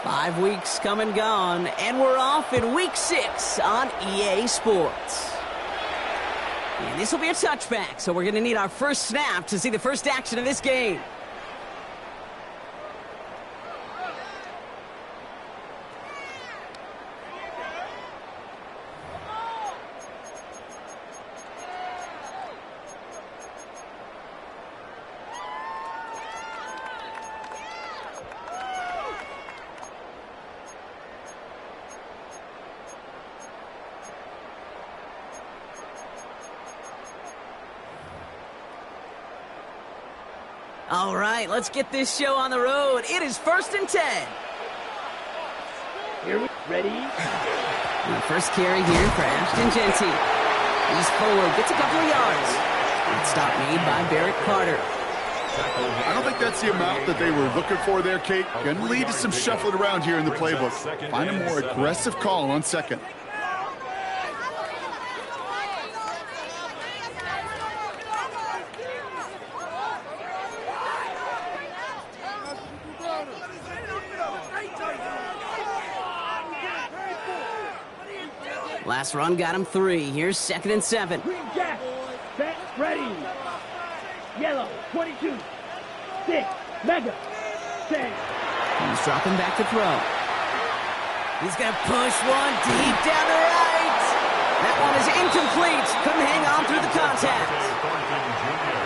5 weeks come and gone, and we're off in week 6 on EA Sports. And this will be a touchback, so we're going to need our first snap to see the first action of this game. All right, let's get this show on the road. It is 1st and 10. Here we ready. The first carry here for Ashton Genty. He's forward, gets a couple of yards. Good stop made by Barrett Carter. I don't think that's the amount that they were looking for there, Kate. Going to lead to some shuffling around here in the playbook. Find a more aggressive call on second. Last run got him 3. Here's 2nd and 7. Green jack. Set. Ready. Yellow. 22. 6. Mega. 10. He's dropping back to throw. He's going to push one deep down the right. That one is incomplete. Couldn't hang on through the contact.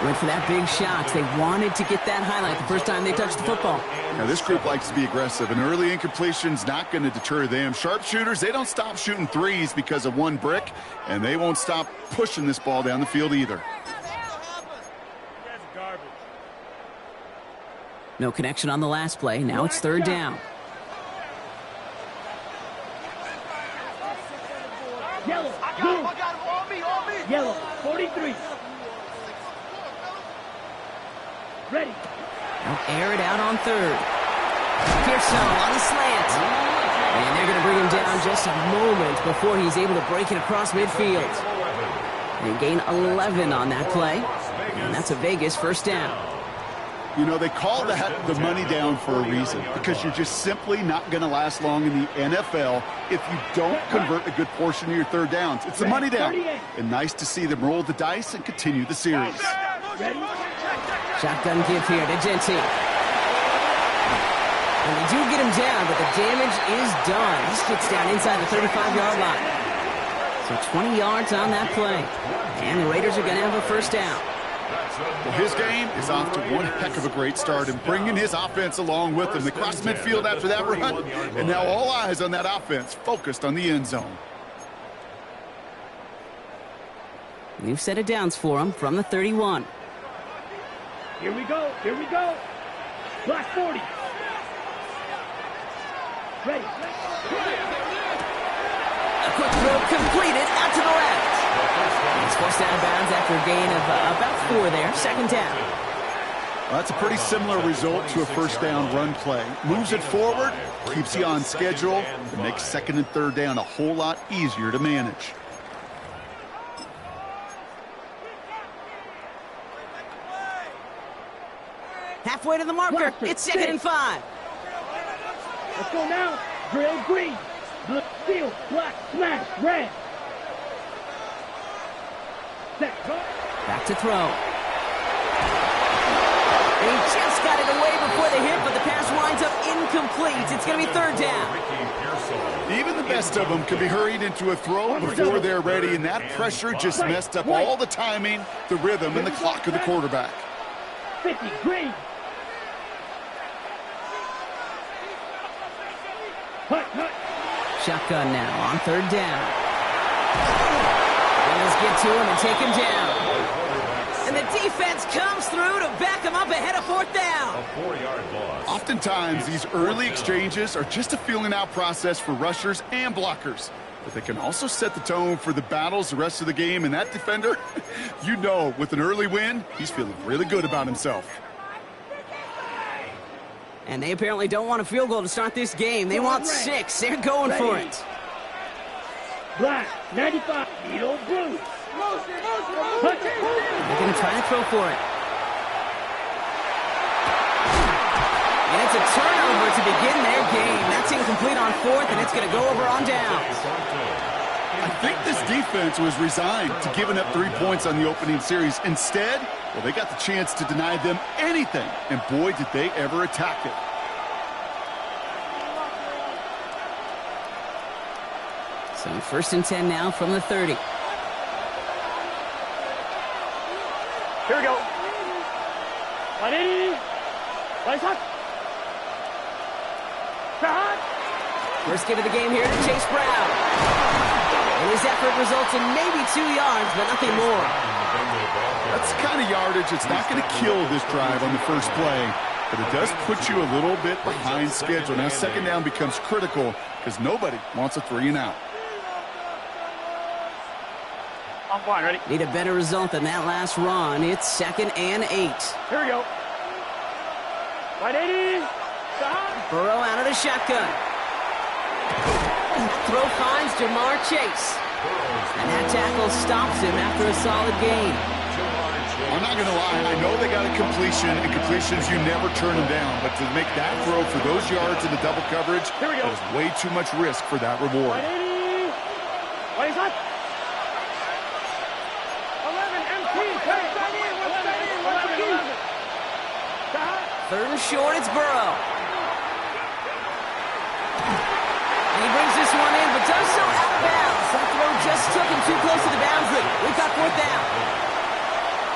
Went for that big shot. They wanted to get that highlight the first time they touched the football. Now, this group likes to be aggressive, and early incompletion's not going to deter them. Sharpshooters, they don't stop shooting threes because of one brick, and they won't stop pushing this ball down the field either. No connection on the last play. Now it's 3rd down. Yellow. I got him. On me. Yellow. 43. Ready. They'll air it out on 3rd. Pearson on the slant. And they're going to bring him down just a moment before he's able to break it across midfield. They gain 11 on that play. And that's a Vegas first down. You know, they call that the money down for a reason, because you're just simply not going to last long in the NFL if you don't convert a good portion of your 3rd downs. It's the money down. And nice to see them roll the dice and continue the series. Ready. Shotgun give here to Genty. And they do get him down, but the damage is done. This gets down inside the 35-yard line. So 20 yards on that play. And the Raiders are going to have a first down. Well, his game is off to one heck of a great start and bringing his offense along with him. They cross midfield after that run, and now all eyes on that offense focused on the end zone. New set of downs for him from the 31. Here we go. Black 40. Ready. A quick throw completed out to the left. He's forced out of bounds after a gain of about 4 there. 2nd down. Well, that's a pretty similar result to a first down run play. Moves it forward, keeps you on schedule, and makes 2nd and 3rd down a whole lot easier to manage. Halfway to the marker. It's 2nd and 5. Let's go now. Drill green. Blue, steel, black, smash, red. Set. Back to throw. He just got it away before the hit, but the pass winds up incomplete. It's going to be 3rd down. Even the best of them can be hurried into a throw before they're ready, and that pressure just messed up all the timing, the rhythm, and the clock of the quarterback. 50, green. Shotgun now on 3rd down. Bengals get to him and take him down. And the defense comes through to back him up ahead of 4th down. A 4-yard loss. Oftentimes, these early exchanges are just a feeling-out process for rushers and blockers. But they can also set the tone for the battles the rest of the game. And that defender, you know, with an early win, he's feeling really good about himself. And they apparently don't want a field goal to start this game. They want 6. They're going for it. Black, 95, Needle blue. They're going to try to throw for it. And it's force a turnover to begin their game. That's incomplete on fourth, and it's going to go over on downs. I think this defense was resigned to giving up 3 points on the opening series. Instead, well, they got the chance to deny them anything, and boy, did they ever attack it. So 1st and 10 now from the 30. Here we go. Ready? Lights up. Shot. First give of the game here to Chase Brown. And his effort results in maybe 2 yards, but nothing more. That's the kind of yardage it's not going to kill this drive on the first play, but it does put you a little bit behind schedule. Now 2nd down becomes critical because nobody wants a 3 and out. I'm fine, ready? Need a better result than that last run. It's 2nd and 8. Here we go. 180. Shot. Burrow out of the shotgun. Throw finds Jamar Chase. And that tackle stops him after a solid gain. I'm not going to lie. I know they got a completion, and completions, you never turn them down. But to make that throw for those yards in the double coverage, here we go. That is way too much risk for that reward. 180. What is that? 11 MT. 3rd and short, it's Burrow. And he brings this one in, but does so out of bounds. That throw just took him too close to the boundary. We've got 4th down.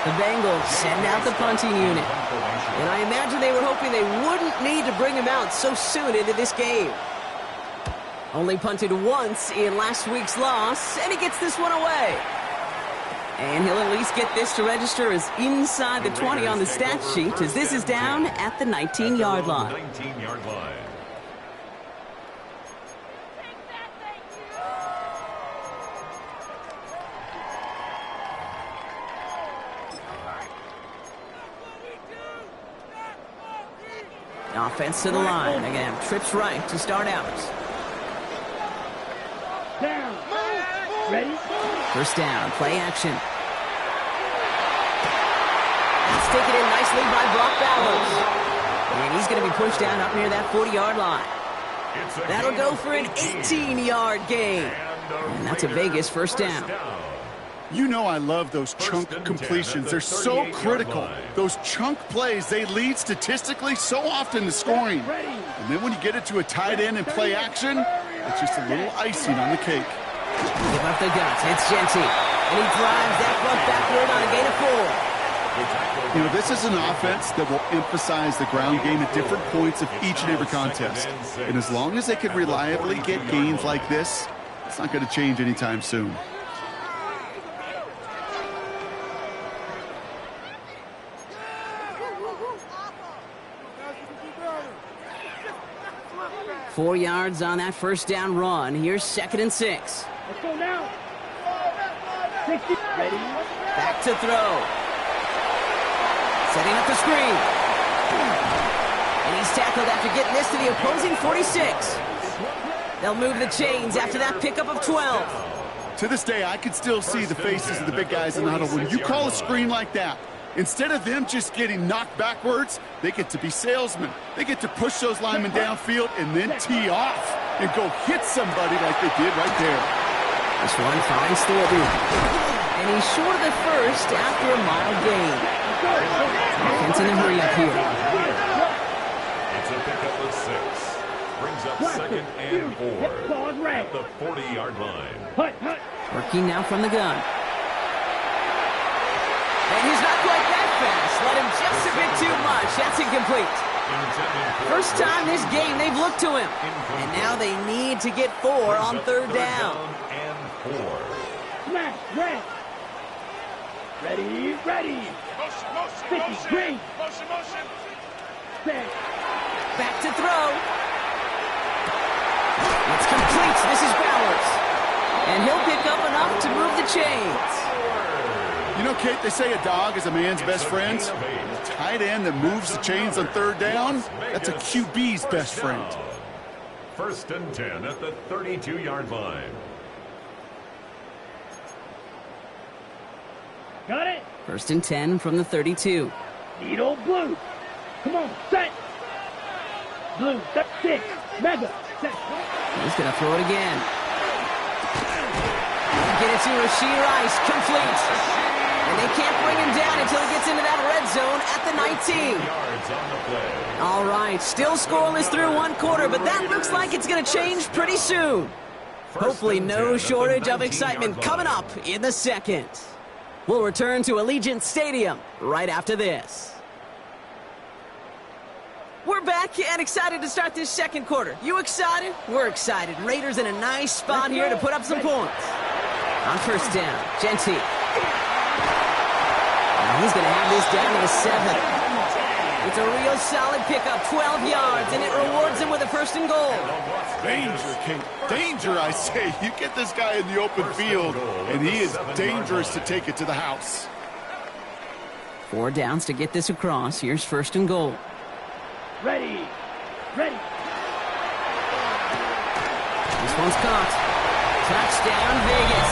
The Bengals send out the punting unit. And I imagine they were hoping they wouldn't need to bring him out so soon into this game. Only punted once in last week's loss, and he gets this one away. And he'll at least get this to register as inside the 20 on the stat sheet, as this is down at the 19-yard line. 19-yard line. Offense to the line. Again, trips right to start out. Down. Ready? 1st down, play action. Let's take it in nicely by Brock Bowers. And he's going to be pushed down up near that 40-yard line. That'll go for an 18-yard gain. And that's a Vegas 1st down. You know I love those chunk completions. They're so critical. Those chunk plays, they lead statistically so often to scoring. And then when you get it to a tight end and play action, it's just a little icing on the cake. Give up the guts. It's Genty. And he drives that front backward on a gain of 4. You know, this is an offense that will emphasize the ground game at different points of each and every contest. And as long as they can reliably get gains like this, it's not going to change anytime soon. Four yards on that 1st down run. Here's 2nd and 6. Let's go now. 60. Ready? Back to throw. Setting up the screen. And he's tackled after getting this to the opposing 46. They'll move the chains after that pickup of 12. To this day, I can still see the faces of the big guys in the huddle. When you call a screen like that, instead of them just getting knocked backwards, they get to be salesmen. They get to push those linemen downfield and then tee off and go hit somebody like they did right there. This one finds Thorby. And he's short of the first after a mild gain. Offense in a hurry up here. It's a pickup of 6. Brings up 2nd and 4 at the 40-yard line. Working now from the gun. And he's not quite that fast. Let him just a bit too much. That's incomplete. First time this game they've looked to him. And now they need to get 4 on 3rd down. And 4. Smash, red. Ready, ready. 50, green. Set. Back to throw. It's complete. This is Bowers. And he'll pick up enough to move the chains. You know, Kate, they say a dog is a man's best friend. A tight end that moves the chains on 3rd down, that's a QB's best friend. 1st and 10 at the 32-yard line. Got it. 1st and 10 from the 32. Needle blue. Come on, set. Blue, 6. Mega, set. He's going to throw it again. Get it to Rashee Rice. Complete. And they can't bring him down until he gets into that red zone at the 19. All right, still scoreless through one quarter, but that looks like it's going to change pretty soon. Hopefully no shortage of excitement coming up in the second. We'll return to Allegiant Stadium right after this. We're back and excited to start this second quarter. You excited? We're excited. Raiders in a nice spot here to put up some points. On first down, Genty. And he's going to have this down to the 7. It's a real solid pickup, 12 yards, and it rewards him with a first and goal. Danger, Kate. Danger, I say. You get this guy in the open field, and he is dangerous to take it to the house. 4 downs to get this across. Here's first and goal. Ready. Ready. This one's caught. Touchdown, Vegas.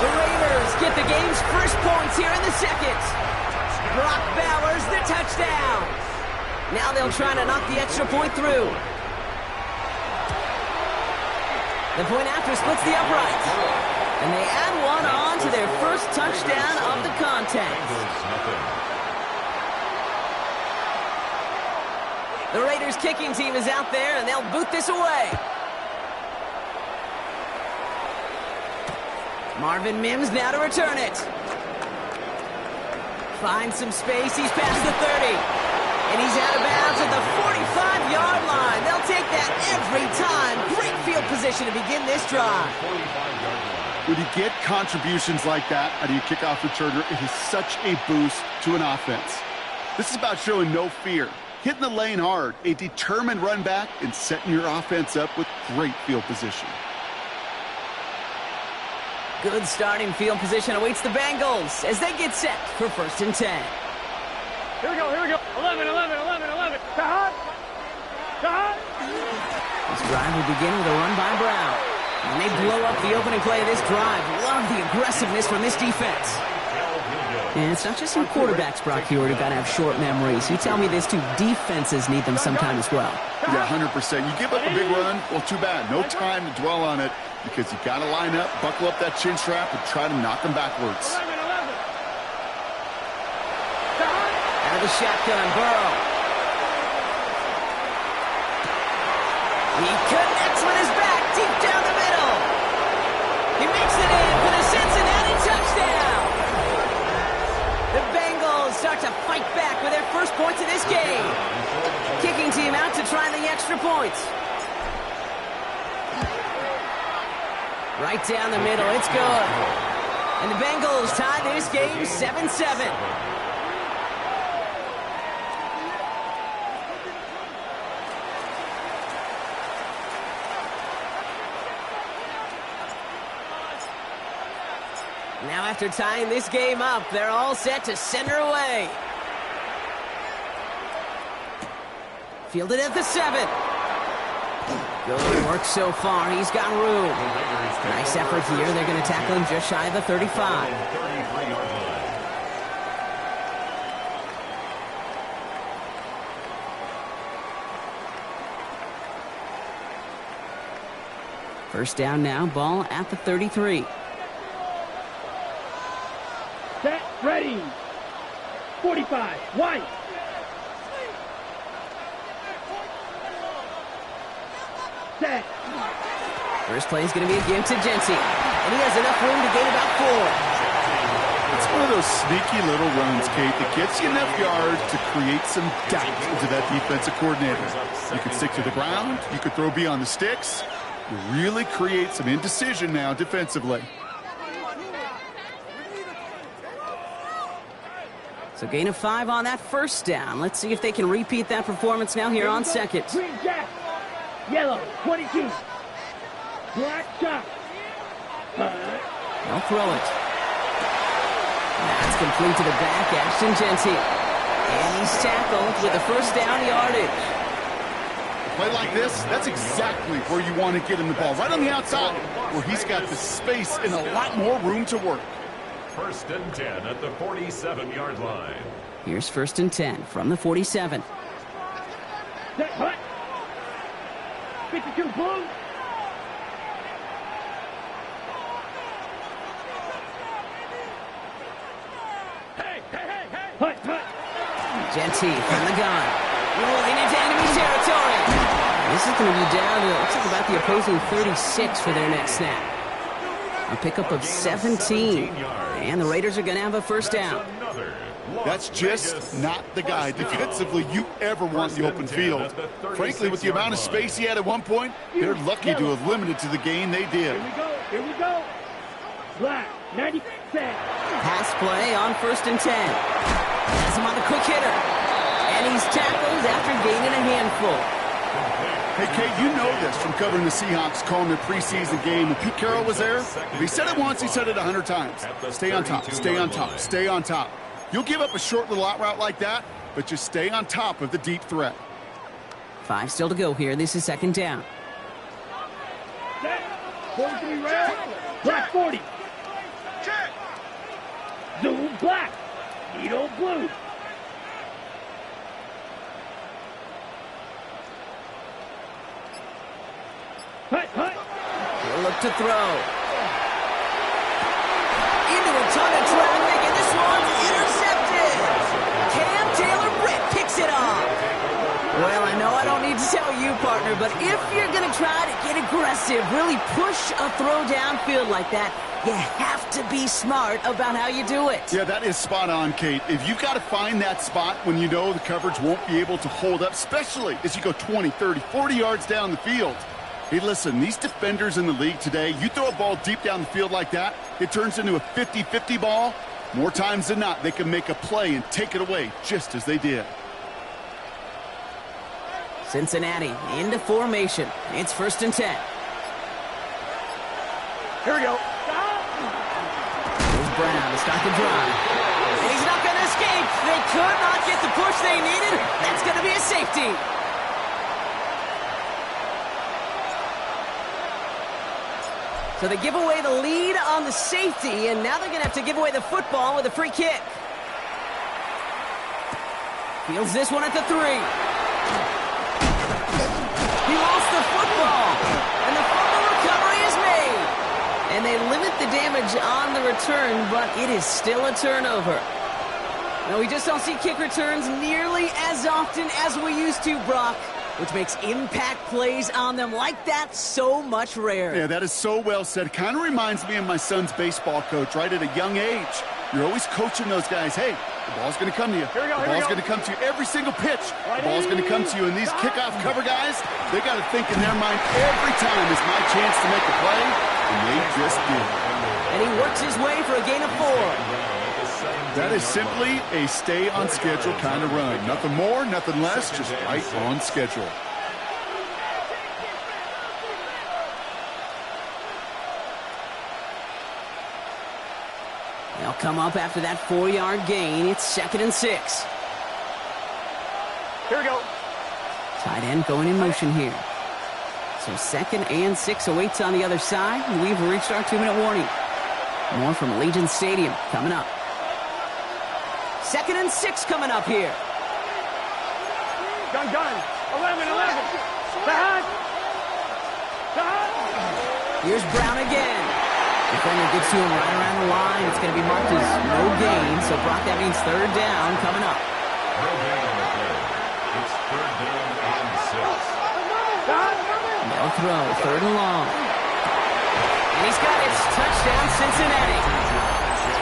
The Raiders get the game's first points here in the second. Brock Bowers, the touchdown. Now they'll try to knock the extra point through. The point after splits the uprights. And they add one on to their first touchdown of the contest. The Raiders kicking team is out there, and they'll boot this away. Marvin Mims now to return it. Finds some space. He's past the 30. And he's out of bounds at the 45-yard line. They'll take that every time. Great field position to begin this drive. When you get contributions like that out of your kickoff returner, it is such a boost to an offense. This is about showing no fear, hitting the lane hard, a determined run back, and setting your offense up with great field position. Good starting field position awaits the Bengals as they get set for first and 10. Here we go, here we go. 11. Shahad. This drive will begin with a run by Brown. And they blow up the opening play of this drive. Love the aggressiveness from this defense. And it's not just some quarterbacks, Brock Hewitt, who got to have short memories. You tell me this too, defenses need them sometime as well. Yeah, 100%. You give up a big run, well, too bad. No time to dwell on it because you got to line up, buckle up that chin strap, and try to knock them backwards. Out of the shotgun, Burrow. He connects with his back deep down the middle. He makes it in for the Cincinnati touchdown. The Bengals start to fight back with their first points of this game. Kicking team out to try the extra points. Right down the middle, it's good. And the Bengals tie this game 7-7. Now after tying this game up, they're all set to send her away. Fielded at the 7. Good work so far. He's got room. Nice effort here. They're going to tackle him just shy of the 35. First down now. Ball at the 33. Set, ready. 45, White. Set. First play is going to be a give to Genty. And he has enough room to gain about 4. It's one of those sneaky little runs, Kate, that gets you enough yards to create some doubt into that defensive coordinator. You can stick to the ground. You could throw beyond the sticks. You really create some indecision now defensively. So gain of 5 on that first down. Let's see if they can repeat that performance now here on second. Green jack. Yellow, 22. Black chop. They'll throw it. That's complete to the back, Ashton Genty. And he's tackled with a first down yardage. A play like this, that's exactly where you want to get him the ball. Right on the outside, where he's got the space and a lot more room to work. First and 10 at the 47-yard line. Here's first and 10 from the 47. Set, hut. 52 blue. Hey, hey, hey, hey. Hut, hut. Genty from the gun. Rolling into enemy territory. This is going to be down to, looks like about the opposing 36 for their next snap. A pickup of 17. And the Raiders are going to have a first down. That's just not the guy defensively you ever want in the open field. Frankly, with the amount of space he had at one point, they're lucky to have limited to the gain they did. Here we go. Here we go. Black, 90%. Pass play on 1st and 10. Has him on the quick hitter. And he's tackled after gaining a handful. Hey, Kate, you know this from covering the Seahawks, calling their preseason game. When Pete Carroll was there, if he said it once, he said it 100 times. Stay on top, stay on top, stay on top. You'll give up a short little out route like that, but just stay on top of the deep threat. 5 still to go here. This is 2nd down. Set. 43 red. Black 40. Check. Zoom black. Needle blue. Hut, hut. He'll look to throw. Into a ton of traffic, and this one's intercepted. Cam Taylor-Britt picks it off. Well, I know I don't need to tell you, partner, but if you're going to try to get aggressive, really push a throw downfield like that, you have to be smart about how you do it. Yeah, that is spot on, Kate. If you've got to find that spot when you know the coverage won't be able to hold up, especially as you go 20, 30, 40 yards down the field. Hey, listen, these defenders in the league today, you throw a ball deep down the field like that, it turns into a 50-50 ball. More times than not, they can make a play and take it away, just as they did. Cincinnati into formation. It's 1st and 10. Here we go. Here's Brown to start the drive. And he's not going to escape. They could not get the push they needed. That's going to be a safety. So they give away the lead on the safety, and now they're going to have to give away the football with a free kick. Fields this one at the 3. He lost the football, and the fumble recovery is made. And they limit the damage on the return, but it is still a turnover. Now, we just don't see kick returns nearly as often as we used to, Brock, which makes impact plays on them like that so much rarer. Yeah, that is so well said. Kind of reminds me of my son's baseball coach, right? At a young age, you're always coaching those guys. Hey, the ball's going to come to you. The ball's going to come to you every single pitch. The ball's going to come to you. And these kickoff cover guys, they got to think in their mind every time is my chance to make a play, and they just did. And he works his way for a gain of 4. That is simply a stay-on-schedule kind of run. Nothing more, nothing less, just right on schedule. They'll come up after that 4-yard gain. It's 2nd and 6. Here we go. Tight end going in motion here. So 2nd and 6 awaits on the other side. We've reached our 2-minute warning. More from Allegiant Stadium coming up. 2nd and 6 coming up here. Gun. 11. The hut. Here's Brown again. Defender gets to him right around the line. It's going to be marked as no gain. So, Brock, that means 3rd down coming up. No gain on the play. It's 3rd down and 6. They'll throw 3rd and long. And he's got it. Touchdown, Cincinnati.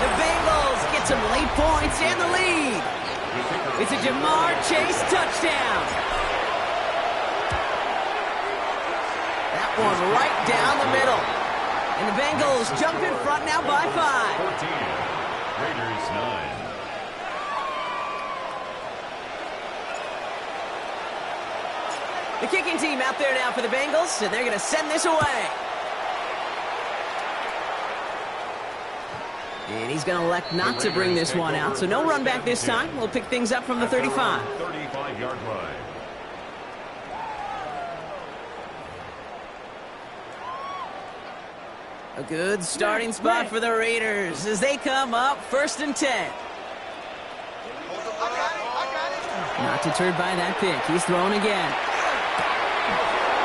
The Bengals get some late points and the lead. It's a Jamar Chase touchdown. That one right down the middle. And the Bengals jump in front now by 5. 14. Raiders 9. The kicking team out there now for the Bengals, and they're going to send this away. And he's going to elect not to bring this one out, so no run back this time. We'll pick things up from the 35. 35-yard line. A good starting spot for the Raiders as they come up 1st and 10. I got it. Not deterred by that pick. He's throwing again.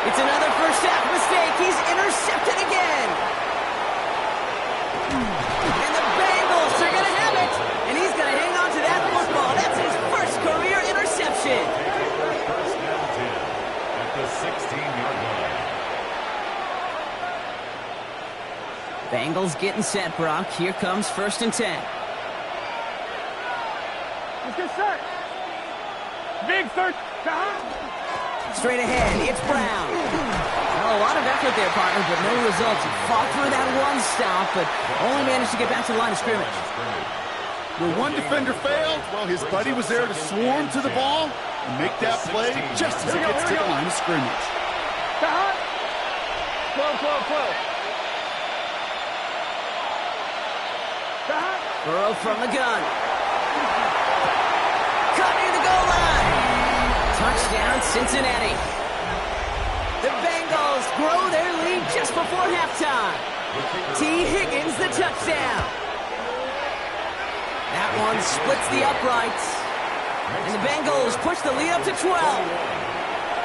It's another first half mistake. He's intercepted again. And the Bengals are going to have it. And he's going to hang on to that football. That's his first career interception. First and 10 at the 16-yard line. Bengals getting set, Brock. Here comes first and 10. Let's get set. Big third. Straight ahead, it's Brown. Well, a lot of effort there, partner, but no results. He fought through that one stop, but only managed to get back to the line of scrimmage. The one defender failed. Well, his buddy was there to swarm to the ball and make that play just as it gets to the line of scrimmage. Flow. Burrow from the gun. Cut near the goal line. Touchdown, Cincinnati. The Bengals grow their lead just before halftime. T. Higgins, the touchdown. That one splits the uprights. And the Bengals push the lead up to 12.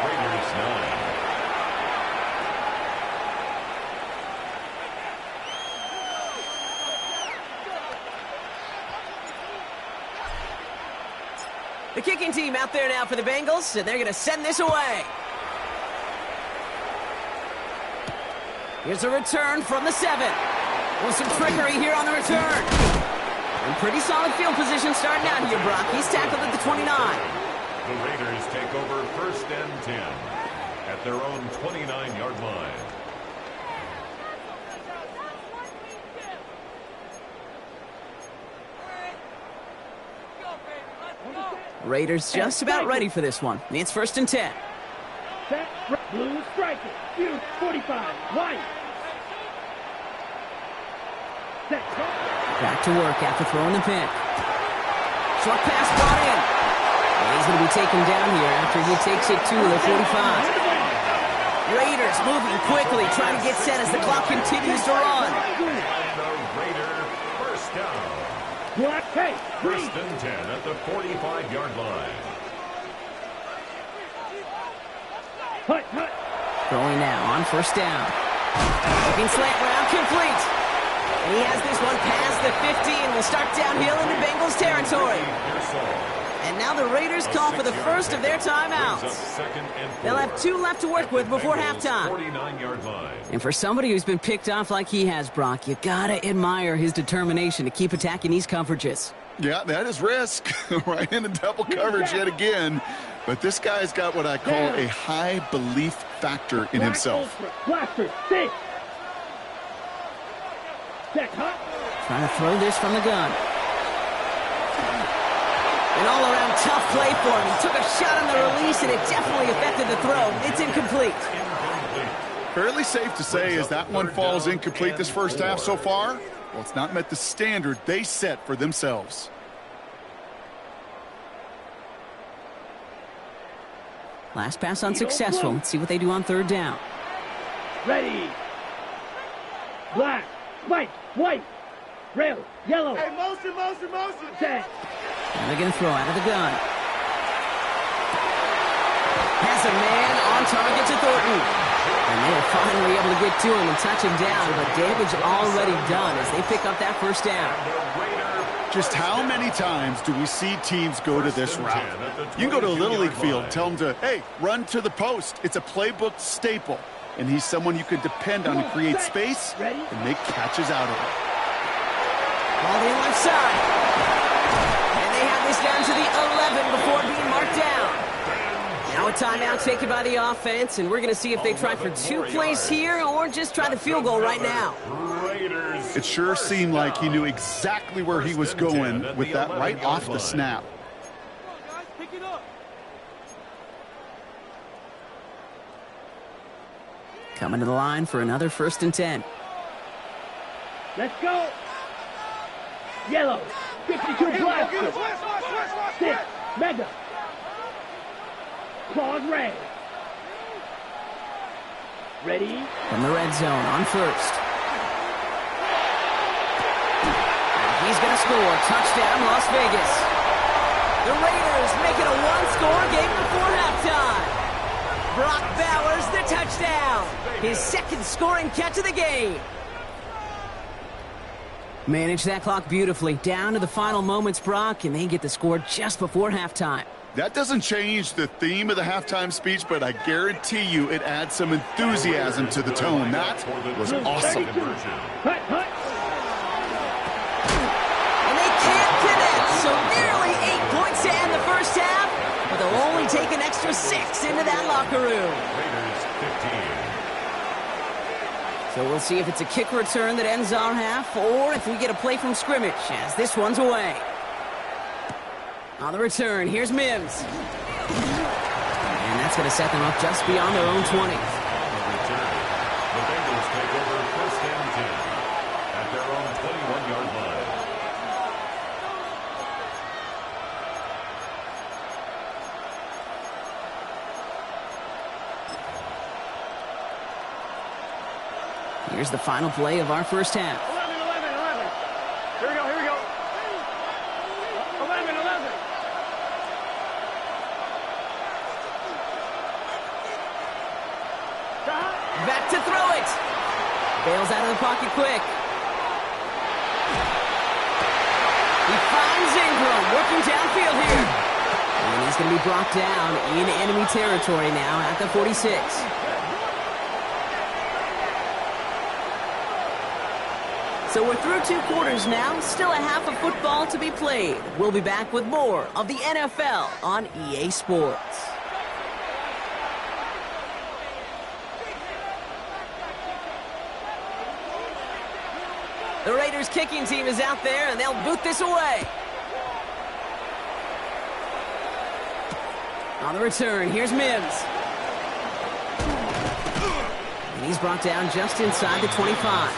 Raiders 9. The kicking team out there now for the Bengals, and they're going to send this away. Here's a return from the 7. Well, some trickery here on the return. And pretty solid field position starting out here, Brock. He's tackled at the 29. The Raiders take over first and 10 at their own 29-yard line. Raiders just about ready for this one. It's first and 10. Set, blue striker, 45, white. Set, back to work after throwing the pick. Short pass brought in. And he's going to be taken down here after he takes it to the 45. Raiders moving quickly, trying to get set as the clock continues to run. And the Raider first down. black tape, First and 10 at the 45-yard line. hut. Throwing now on first down. Looking slant route, complete. And he has this one past the 50 and will start downhill into Bengals territory. And now the Raiders call for the first of their timeouts. They'll have 2 left to work with before halftime. 49-yard line. And for somebody who's been picked off like he has, Brock, you gotta admire his determination to keep attacking these coverages. Yeah, that is risk. Right into double coverage yet again. But this guy's got what I call a high belief factor in himself. Blaster, 6. Set, hut. Trying to throw this from the gun. An all-around tough play for him. He took a shot on the release, and it definitely affected the throw. It's incomplete. Fairly safe to say as that one falls incomplete this first half so far. Well, it's not met the standard they set for themselves. Last pass unsuccessful. Let's see what they do on third down. Ready. Black, white, red, yellow. Hey, motion. Set. And they're going to throw out of the gun. Has a man on target to Thornton. And they are finally able to get to him and touch him down, but damage already done as they pick up that first down. Just how many times do we see teams go to this route? You can go to a Little League field, tell them to, hey, run to the post. It's a playbook staple. And he's someone you can depend on to create space and make catches out of it. Ball to the left side. And they have this down to the 11 before being marked down. Now a timeout taken by the offense, and we're going to see if they try for 2 plays here or just try the field goal right now. It sure seemed like he knew exactly where he was going with that right off the snap. Coming to the line for another first and 10. Let's go. Yellow, 52 blaster. 6, mega. Claws red. Ready. From the red zone on first. And he's going to score. Touchdown, Las Vegas. The Raiders make it a one-score score game before halftime. Brock Bowers, the touchdown. His second scoring catch of the game. Manage that clock beautifully. Down to the final moments, Brock, and they get the score just before halftime. That doesn't change the theme of the halftime speech, but I guarantee you it adds some enthusiasm to the tone. That was awesome. And they can't connect, so nearly 8 points to end the first half, but they'll only take an extra 6 into that locker room. Raiders 15. So we'll see if it's a kick return that ends our half, or if we get a play from scrimmage, as this one's away. On the return, here's Mims. And that's going to set them up just beyond their own 20. On the return, the Bengals take over first and 10 at their own 21-yard line. Here's the final play of our first half. 11. Here we go. 11. Back to throw it. Bails out of the pocket quick. He finds Ingram working downfield here. And he's going to be brought down in enemy territory now at the 46. So we're through 2 quarters now. Still a half of football to be played. We'll be back with more of the NFL on EA Sports. The Raiders kicking team is out there, and they'll boot this away. On the return, here's Mims. And he's brought down just inside the 25.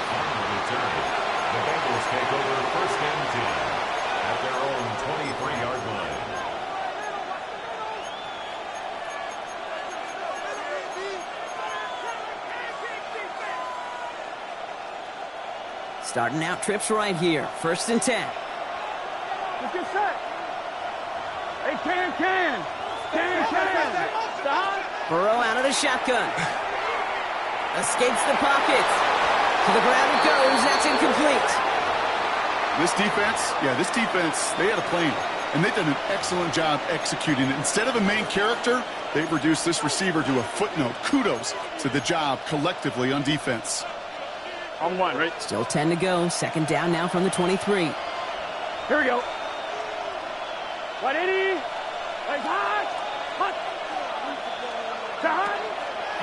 The Bengals take over first and 10 at their own 23-yard line. Starting out trips right here. First and 10. What's your set? Hey, can. Stop. Burrow out of the shotgun. Escapes the pocket. To the ground it goes. That's incomplete. This defense, they had a plan, and they've done an excellent job executing it. Instead of a main character, they've reduced this receiver to a footnote. Kudos to the job collectively on defense. On 1, right? Still 10 to go. Second down now from the 23. Here we go. 180. Hot.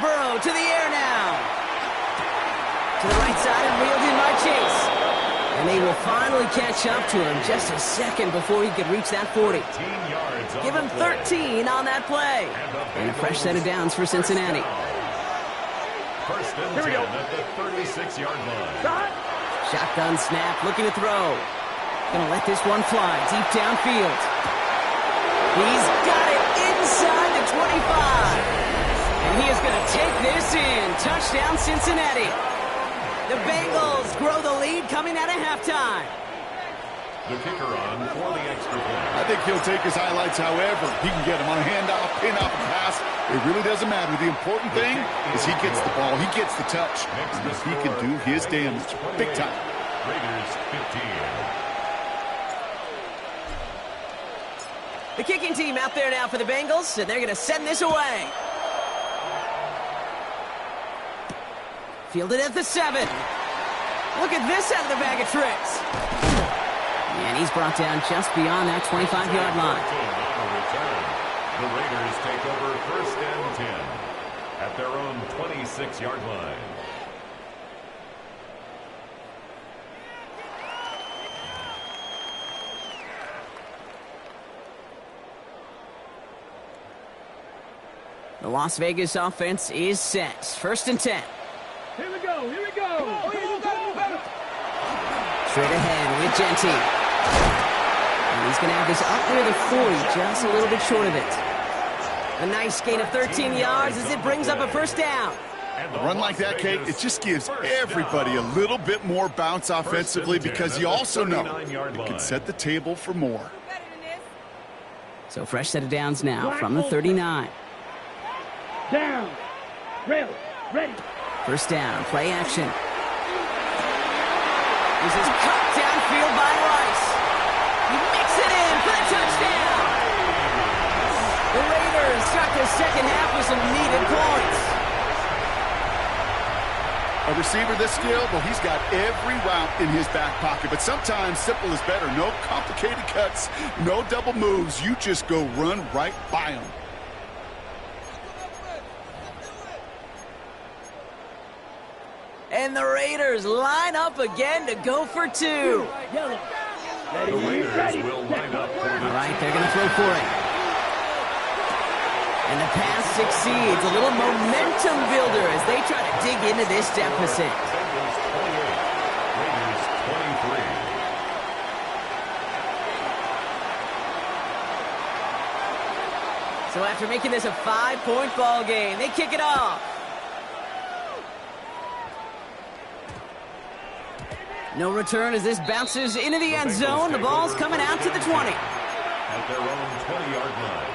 Burrow to the air now. To the right side and reeled in by Chase. And they will finally catch up to him just a second before he could reach that 40. Give him 13 on that play. And a fresh set of downs for Cincinnati. First and 10 at the 36-yard line. Shotgun snap, looking to throw. Gonna let this one fly deep downfield. He's got it inside the 25. And he is gonna take this in. Touchdown, Cincinnati. The Bengals grow the lead coming out of halftime. The kicker on for the extra point. I think he'll take his highlights however he can get them on a handoff, pin off, and pass. It really doesn't matter. The important thing is he gets the ball, he gets the touch, and he can do his damage big time. Raiders 15. The kicking team out there now for the Bengals, and they're going to send this away. Fielded at the 7. Look at this out of the bag of tricks. And he's brought down just beyond that 25-yard line. The Raiders take over first and 10 at their own 26-yard line. The Las Vegas offense is set. First and 10. Here we go. Straight ahead with Genty. And he's going to have this up near the 40, just a little bit short of it. A nice gain of 13 yards as it brings up a first down. A run like that, Kate, it just gives everybody a little bit more bounce offensively because you also know it can set the table for more. So fresh set of downs now from the 39. Down. Rail. Ready. First down, play action. This is cut downfield by Rice. He makes it in for the touchdown. The Raiders start the second half with some needed points. A receiver this skilled, well, he's got every route in his back pocket. But sometimes simple is better. No complicated cuts, no double moves. You just go run right by him. And the Raiders line up again to go for two. Yellow. The Raiders will line up for the All right, they're going to throw for it. And the pass succeeds. A little momentum builder as they try to dig into this deficit. Bengals 28, Raiders 23. So after making this a 5-point ball game, they kick it off. No return as this bounces into the end zone. The ball's coming out to the 20. At their own 20-yard line.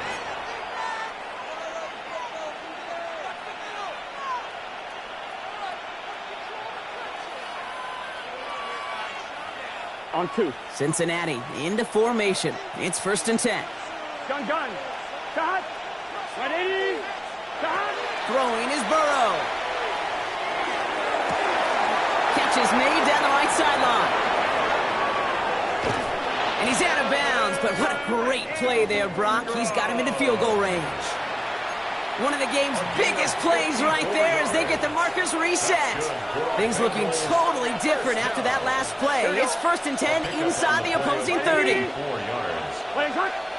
On 2. Cincinnati into formation. It's 1st and 10. Gun. Shot. Ready. Shot. Throwing is Burrow. Catch is made down the right sideline. And he's out of bounds, but what a great play there, Brock. He's got him into field goal range. One of the game's biggest plays right there as they get the markers reset. Things looking totally different after that last play. It's 1st and 10 inside the opposing 30. 4 yards.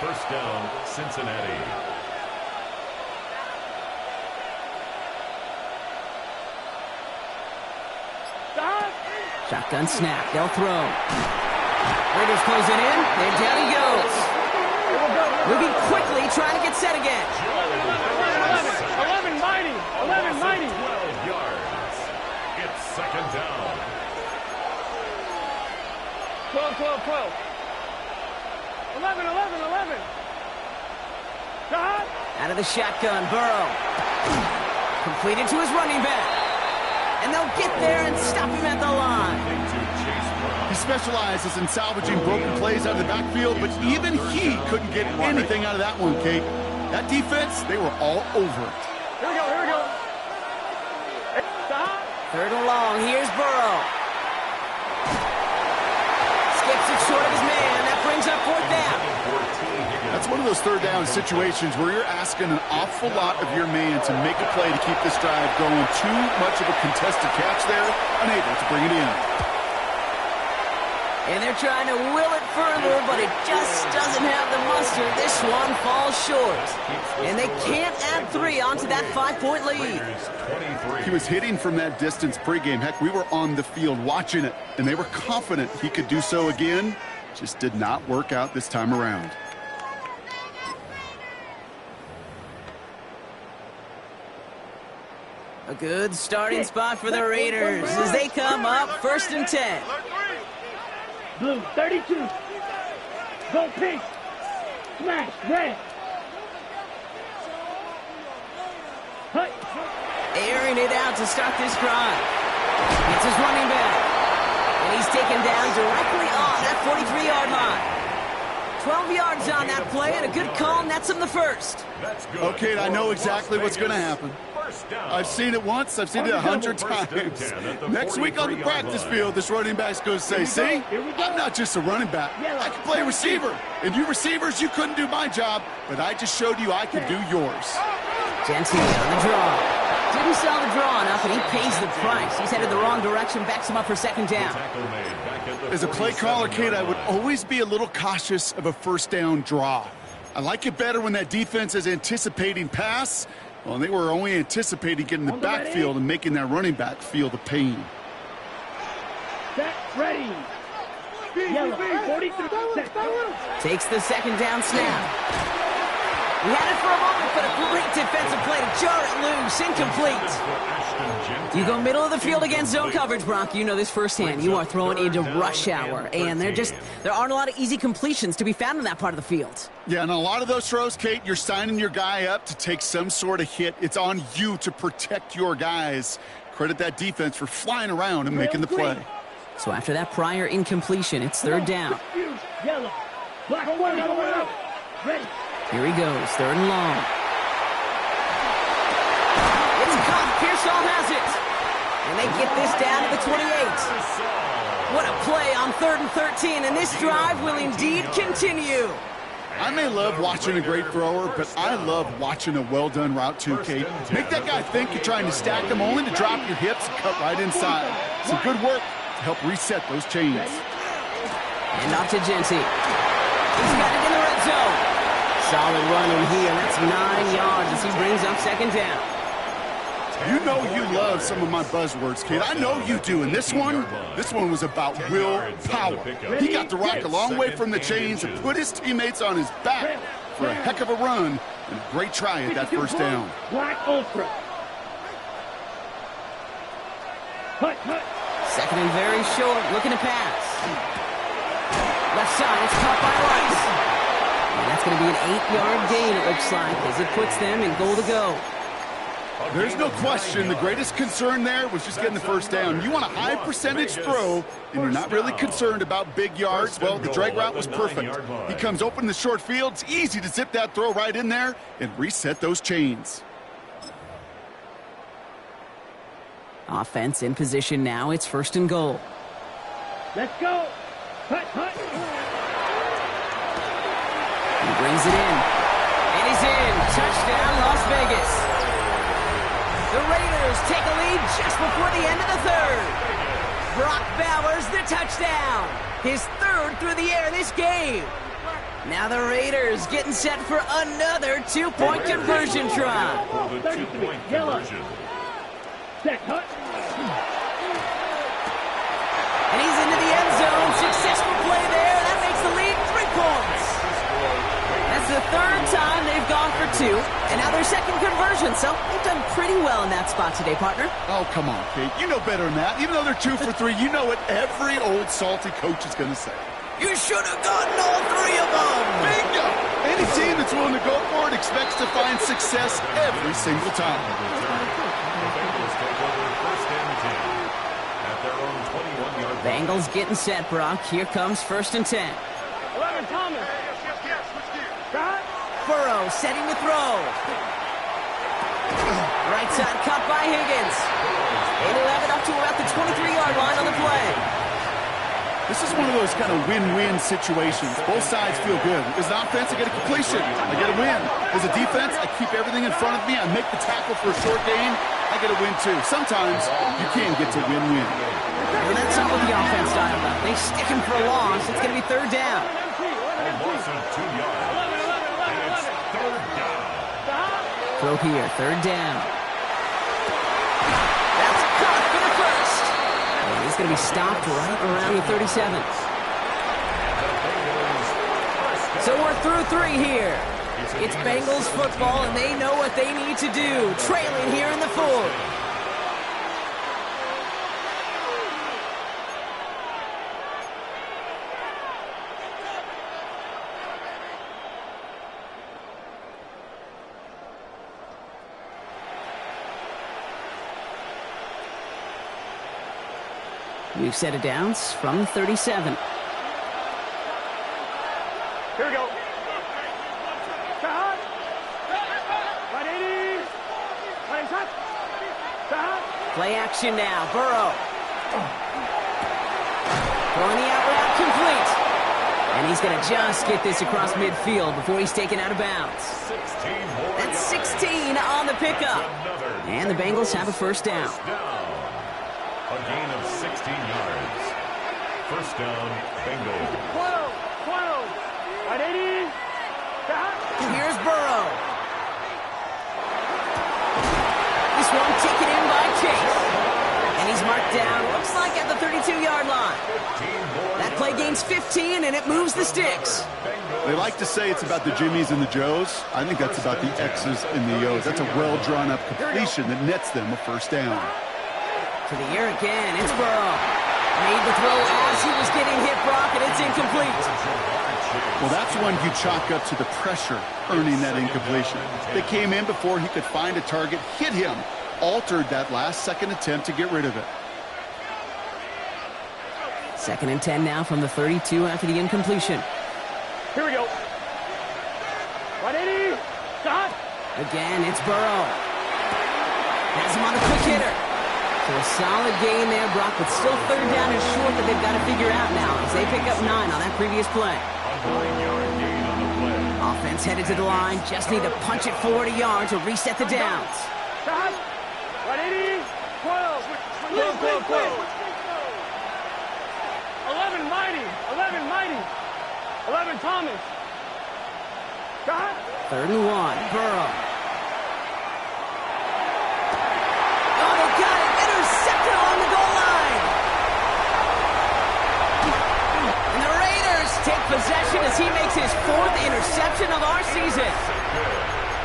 First down, Cincinnati. Shotgun snap. They'll throw. Raiders close it in. And down he goes. Moving quickly, trying to get set again. 11 mighty. 12 yards. It's second down. 12. 11. Shot. Out of the shotgun, Burrow. Completed to his running back. And they'll get there and stop him at the line. He specializes in salvaging broken plays out of the backfield, but even he couldn't get anything out of that one, Kate. That defense, they were all over it. Here we go. Stop. 3rd and long. Here's Burrow. Skips it short of his man. That brings up 4th down. That's one of those 3rd down situations where you're asking an awful lot of your man to make a play to keep this drive going. Too much of a contested catch there, unable to bring it in. And they're trying to will it further, but it just doesn't have the muster. This one falls short. And they can't add 3 onto that 5-point lead. He was hitting from that distance pregame. Heck, we were on the field watching it, and they were confident he could do so again. Just did not work out this time around. A good starting spot for the Raiders as they come up 1st and 10. Blue, 32. Go pink. Smash, red. Hut. Airing it out to start this drive. It's his running back. And he's taken down directly on that 43-yard line. 12 yards on that play, and a good call nets him the first. Okay, I know exactly what's going to happen. I've seen it once. I've seen it 100 times. Next week on the practice field, this running back's going to say, see, I'm not just a running back. I can play receiver. And you receivers, you couldn't do my job, but I just showed you I could do yours. Gentile on the draw. Didn't sell the draw enough, and he pays the price. He's headed the wrong direction, backs him up for 2nd down. As a play caller, Kate, I would always be a little cautious of a 1st down draw. I like it better when that defense is anticipating pass. Well, they were only anticipating getting the backfield and making that running back feel the pain. Set, ready. Yellow, 43. Takes the 2nd down snap. He had it for a moment, but a great defensive play to jar it loose. Incomplete. You go middle of the field against zone coverage, Brock. You know this firsthand. You are throwing into rush hour, and there aren't a lot of easy completions to be found in that part of the field. Yeah, and a lot of those throws, Kate, you're signing your guy up to take some sort of hit. It's on you to protect your guys. Credit that defense for flying around and making the play. So after that prior incompletion, it's third down. Yellow. Black, ready. Here he goes, third and long. It's caught. Pearsall has it. And they get this down to the 28. What a play on 3rd and 13, and this drive will indeed continue. I may love watching a great thrower, but I love watching a well-done route too, Kate. Make that guy think you're trying to stack them only to drop your hips and cut right inside. Some good work to help reset those chains. And off to Genty. He's got it in the red zone. Solid run in here. That's 9 yards as he brings up second down. You know you love some of my buzzwords, kid. I know you do. And this one was about will power. He got the rock a long way from the chains and put his teammates on his back for a heck of a run and a great try at that first down. Black Ultra. Second and very short, looking to pass. Left side, it's caught by Rice. And that's going to be an 8-yard gain, it looks like, as it puts them in goal to go. There's no question the greatest concern there was just getting the first down. You want a high percentage throw, and you're not really concerned about big yards. Well, the drag route was perfect. He comes open in the short field. It's easy to zip that throw right in there and reset those chains. Offense in position now. It's first and goal. Let's go. He brings it in. And he's in. Touchdown, Las Vegas. The Raiders take a lead just before the end of the third. Brock Bowers, the touchdown. His third through the air this game. Now the Raiders getting set for another two-point conversion try. 33, yellow. Set, hut. And he's into the end zone. Successful play there. That makes the lead 3 points. That's the third time they've gone for 2, and now their second conversion, so they've done pretty well in that spot today, partner. Oh, come on, Kate. You know better than that. Even though they're 2 for 3, you know what every old salty coach is going to say. You should have gotten all 3 of them. Bingo! Any team that's willing to go for it expects to find success every single time. Bengals getting set, Brock. Here comes first and 10. 11, Thomas. Burrow setting the throw. Right side cut by Higgins. And he'll have it up to about the 23-yard line on the play. This is one of those kind of win-win situations. Both sides feel good. As an offense, I get a completion. I get a win. As a defense, I keep everything in front of me. I make the tackle for a short gain. I get a win, too. Sometimes you can get to win-win. And that's not what the offense dialed up. They stick him for a loss. It's going to be third down. A loss of 2 yards. And it's third down. Throw here, third down. That's caught for the first. And he's going to be stopped right around the 37. So we're through 3 here. It's Bengals football, and they know what they need to do. Trailing here in the 4th. We've set it down from 37. Here we go. Play action now. Burrow. Throwing the out route complete. And he's going to just get this across midfield before he's taken out of bounds. That's 16 on the pickup. And the Bengals have a first down. A gain of 16 yards. First down, Bengals. 12. 180. Here's Burrow. This one taken in by Chase. And he's marked down, looks like at the 32-yard line. That play gains 15, and it moves the sticks. They like to say it's about the Jimmies and the Joes. I think that's about the X's and the O's. That's a well-drawn-up completion that nets them a first down. To the air again. It's Burrow. Made the throw as he was getting hit, Brock, and it's incomplete. Well, that's one you chalk up to the pressure earning that incompletion. They came in before he could find a target, hit him, altered that last-second attempt to get rid of it. 2nd and 10 now from the 32 after the incompletion. Here we go. What Eddie? Stop. Again, it's Burrow. Has him on the quick hitter. So a solid gain there, Brock, but still 3rd down and short that they've got to figure out now as they pick up 9 on that previous play. Offense headed to the line. Just need to punch it 40 yards to reset the downs. Stop. What Eddie? 12. 12. 11 Mighty. 11 Thomas. Stop. 3rd and 1. Burrow. Oh, they got it. Intercepted along the goal line. And the Raiders take possession as he makes his 4th interception of our season.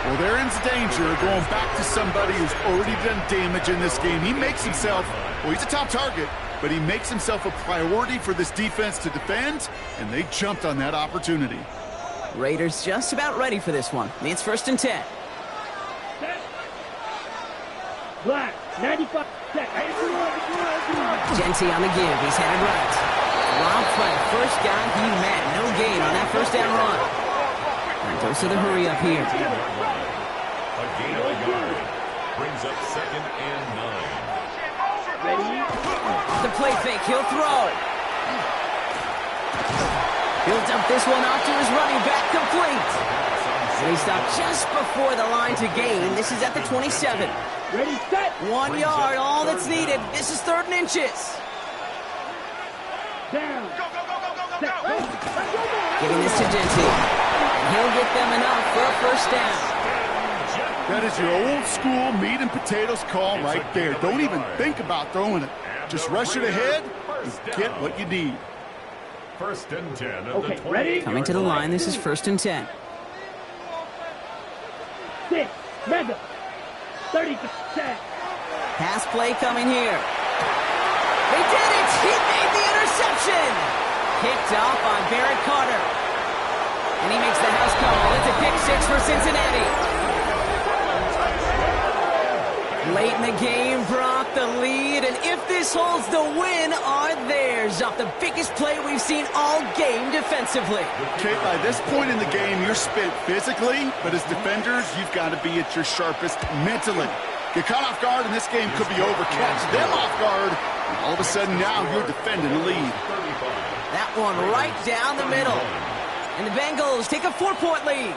Well, they're in danger going back to somebody who's already done damage in this game. He makes himself, well, he's a top target, but he makes himself a priority for this defense to defend, and they jumped on that opportunity. Raiders just about ready for this one. It's 1st and 10. Black, 95. Genty on the give. He's headed right. Rob play. First guy he met. No gain on that 1st down run. And goes to the hurry up here. A gain of a yard. Brings up 2nd and 9. The play fake. He'll throw. He'll dump this one off to his running back, complete. And he stopped just before the line to gain. This is at the 27. Ready, set. 1 yard, all that's needed. This is 3rd and inches. Down. Giving this to Genty. And he'll get them enough for a 1st down. That is your old school meat and potatoes call right there. Don't even think about throwing it. Just rush it ahead and get what you need. 1st and 10. Okay, ready? Coming to the line, this is 1st and 10. 6. Mega. 30%. Pass play coming here. They did it! He made the interception! Picked off by Barrett Carter. And he makes the house call. It's a pick 6 for Cincinnati. Late in the game, Brock, the lead, and if this holds, the win are theirs off the biggest play we've seen all game defensively. Okay, by this point in the game, you're spent physically, but as defenders, you've got to be at your sharpest mentally. Get caught off guard, and this game could be over. Catch them off guard, and all of a sudden now you're defending the lead. That one right down the middle. And the Bengals take a 4-point lead.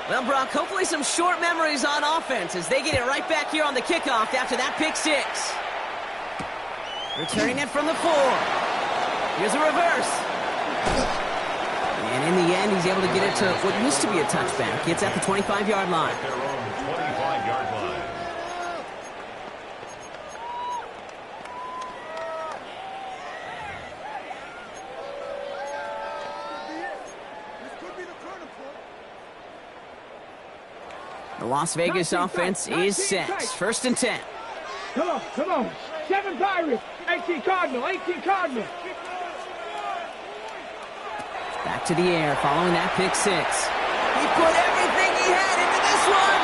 Well, Brock, hopefully some short memories on offense as they get it right back here on the kickoff after that pick 6. Returning it from the 4. Here's a reverse. And in the end, he's able to get it to what used to be a touchback. It's at the 25-yard line. Their own 25-yard line. The Las Vegas offense is set. 1st and 10. Come on. 7 Pirates. 18 Cardinal. Back to the air following that pick 6. He put everything he had into this one.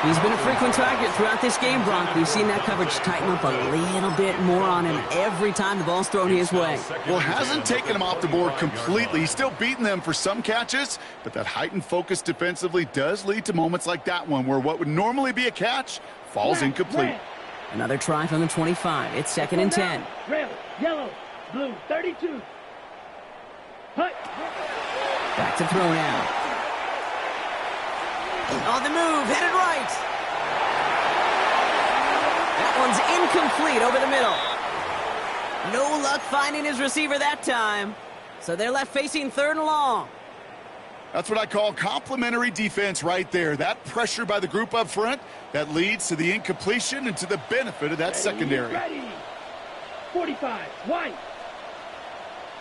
He's been a frequent target throughout this game, Brock. We've seen that coverage tighten up a little bit more on him every time the ball's thrown his way. Well, hasn't taken him off the board completely. He's still beating them for some catches, but that heightened focus defensively does lead to moments like that one where what would normally be a catch falls incomplete. Another try from the 25. It's 2nd and 10. Red, yellow, blue, 32. Hut. Back to throw now. On the move, headed right. That one's incomplete over the middle. No luck finding his receiver that time. So they're left facing 3rd and long. That's what I call complimentary defense right there. That pressure by the group up front, that leads to the incompletion and to the benefit of that secondary. Ready. 45, white.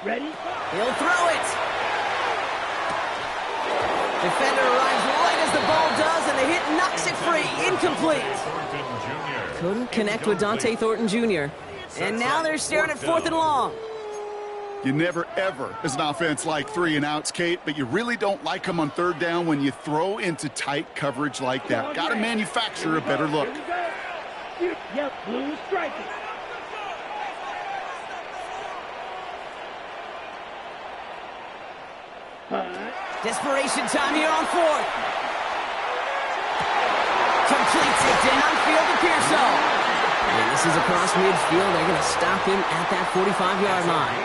Ready. He'll throw it. Defender arrives right as the ball does, and the hit knocks it free. Incomplete. Couldn't connect with Dante Thornton Jr. And now they're staring at 4th and long. You never, ever, as an offense, like 3 and outs, Kate, but you really don't like them on 3rd down when you throw into tight coverage like that. Got to manufacture a better look. Yep, blue striker. Desperation time here on 4th. Completes it downfield to Pearson. And this is across midfield. They're going to stop him at that 45-yard line.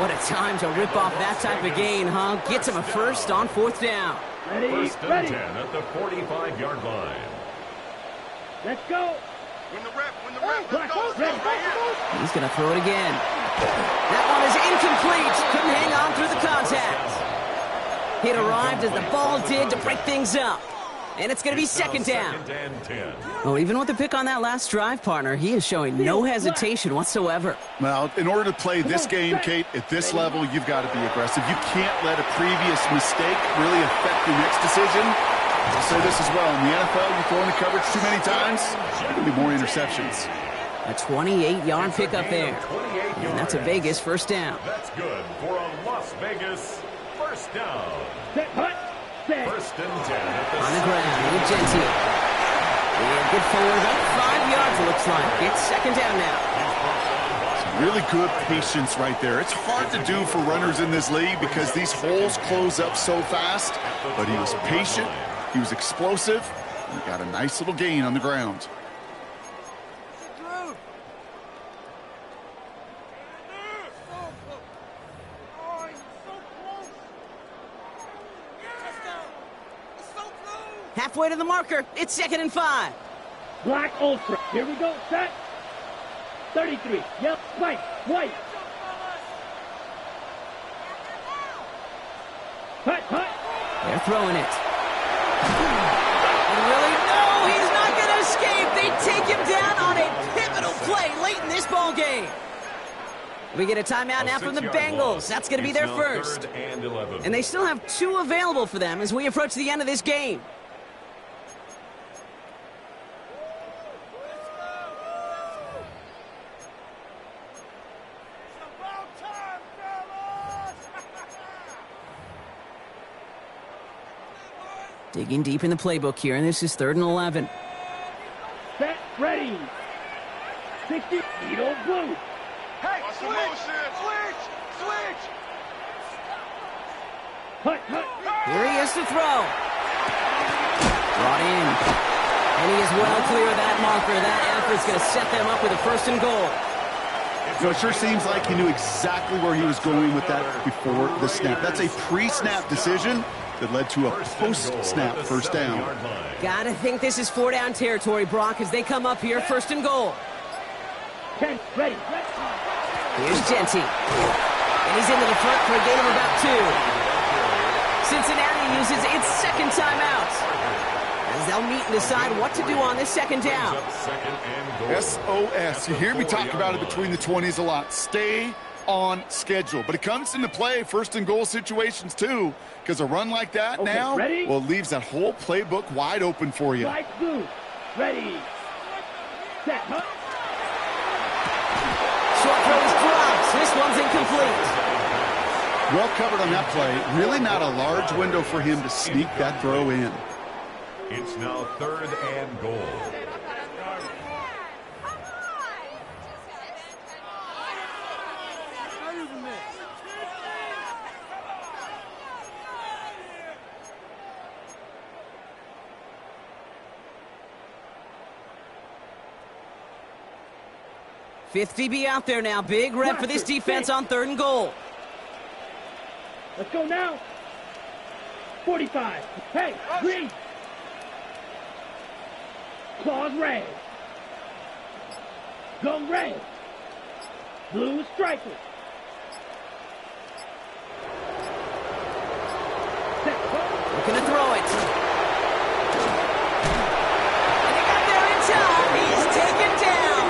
What a time to rip off that type of gain, huh? Gets him a first on 4th down. First and 10 at the 45-yard line. Let's go. When the rep, let's go. He's going to throw it again. That one is incomplete. Couldn't hang on through the contact. It arrived as the ball did to break things up. And it's going to be 2nd down. Well, even with the pick on that last drive, partner, he is showing no hesitation whatsoever. Well, in order to play this game, Kate, at this level, you've got to be aggressive. You can't let a previous mistake really affect your next decision. I'll say this as well. In the NFL, you throw into coverage too many times, there'll be more interceptions. A 28-yard pickup there. And that's a Vegas 1st down. That's good for a Las Vegas 1st down. First and 10 at the on the ground with Genty. And good forward about 5 yards, it looks like. It's 2nd down now. Some really good patience right there. It's hard to do for runners in this league because these holes close up so fast. But he was patient, he was explosive, and he got a nice little gain on the ground. Halfway to the marker. It's 2nd and 5. Black Ultra. Here we go. Set. 33. Yep. White. Hut. They're throwing it. And really, no, he's not going to escape. They take him down on a pivotal play late in this ball game. We get a timeout now from the Bengals. That's going to be their first. And they still have 2 available for them as we approach the end of this game. Digging deep in the playbook here, and this is 3rd and 11. Set, ready. 60, Edo blue. Hey, switch. Hut. Here he is to throw. Brought in. And he is well clear of that marker. That effort's going to set them up with a 1st and goal. You know, it sure seems like he knew exactly where he was going with that before the snap. That's a pre-snap decision that led to a post-snap 1st down. Gotta think this is 4-down territory, Brock, as they come up here, 1st and goal. 10, ready. Here's Genty. And he's into the front for a gain of about 2. Cincinnati uses its 2nd timeout, as they'll meet and decide what to do on this 2nd down. SOS. You hear me talk about it between the 20s a lot. Stay on schedule. But it comes into play 1st and goal situations too, because a run like that now, ready? well, it leaves that whole playbook wide open for you. Light blue. Ready. Set. Hut. Short throw is dropped. This one's incomplete. Well covered on that play. Really not a large window for him to sneak that throw in. It's now 3rd and goal. Fifth DB out there now. Big rep for this defense on 3rd and goal. Let's go now. 45. Hey, green. Claws red. Go red. Blue striker. Looking to throw it. And he got there in time. He's taken down.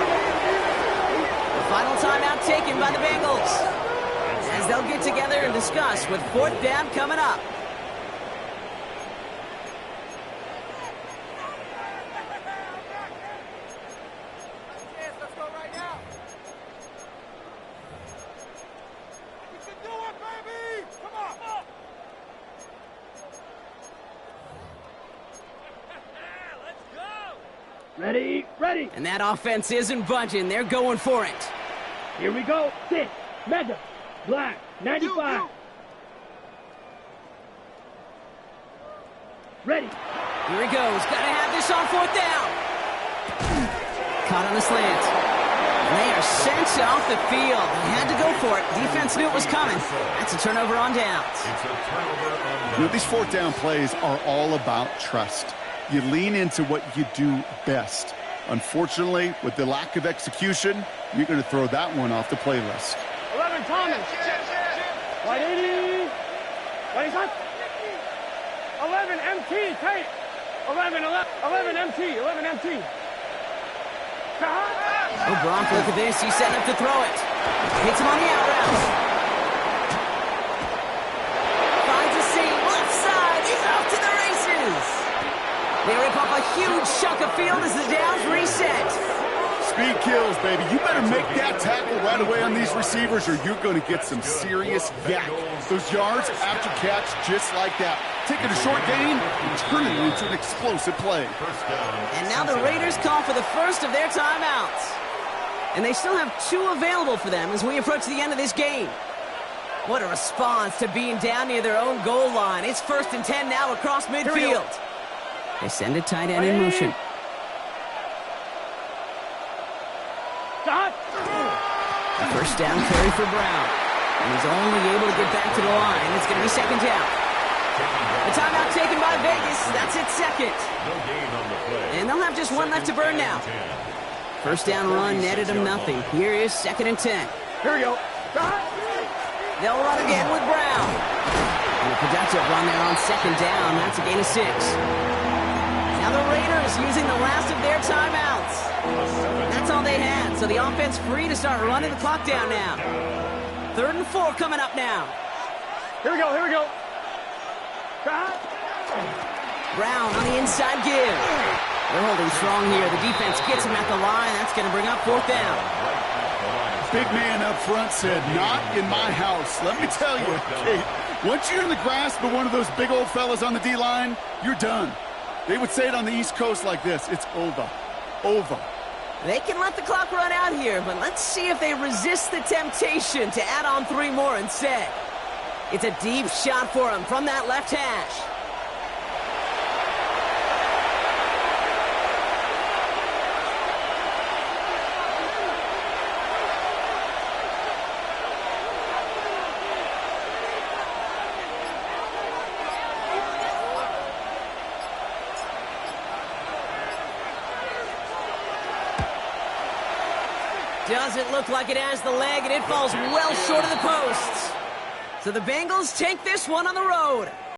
The final timeout taken by the Bengals, as they'll get together and discuss with 4th down coming up. Ready, ready. And that offense isn't budging. They're going for it. Here we go. 6, mega, black, 95. Ready. Here he goes. Got to have this on 4th down. Caught on the slant. And they are sent off the field. They had to go for it. Defense knew it was coming. That's a turnover on downs. It's a turnover on downs. You know, these 4th down plays are all about trust. You lean into what you do best. Unfortunately, with the lack of execution, you're going to throw that one off the playlist. 11 Thomas. White 80. White is hot. 11 MT. Tight. 11 MT. 11 MT. Oh, Gronk, look at this. He's setting up to throw it. Hits him on the out route. Finds a seam. Left side. He's off to the races. They rip up a huge chunk of field as the downs reset. Speed kills, baby. You better make that tackle right away on these receivers or you're going to get some serious yak. Those yards after catch just like that. Taking a short gain and turning it into an explosive play. And now the Raiders call for the first of their timeouts. And they still have 2 available for them as we approach the end of this game. What a response to being down near their own goal line. It's 1st and 10 now across midfield. They send a tight end in motion. A 1st down carry for Brown. And he's only able to get back to the line. It's going to be 2nd down. The timeout taken by Vegas. That's its 2nd. No gain on the play. And they'll have just 1 left to burn now. 1st down run netted them nothing. Here is 2nd and 10. Here we go. They'll run again with Brown. And a productive run there on 2nd down. That's a gain of 6. Now the Raiders using the last of their timeouts. That's all they had. So the offense free to start running the clock down now. 3rd and 4 coming up now. Here we go. Here we go. Brown on the inside give. They're holding strong here. The defense gets him at the line. That's going to bring up 4th down. Big man up front said, not in my house. Let me tell you, Kate, once you're in the grasp of one of those big old fellas on the D-line, you're done. They would say it on the East Coast like this. It's over. Over. They can let the clock run out here, but let's see if they resist the temptation to add on 3 more instead. It's a deep shot for him from that left hash. Doesn't look like it has the leg, and it falls well short of the posts. So the Bengals take this one on the road.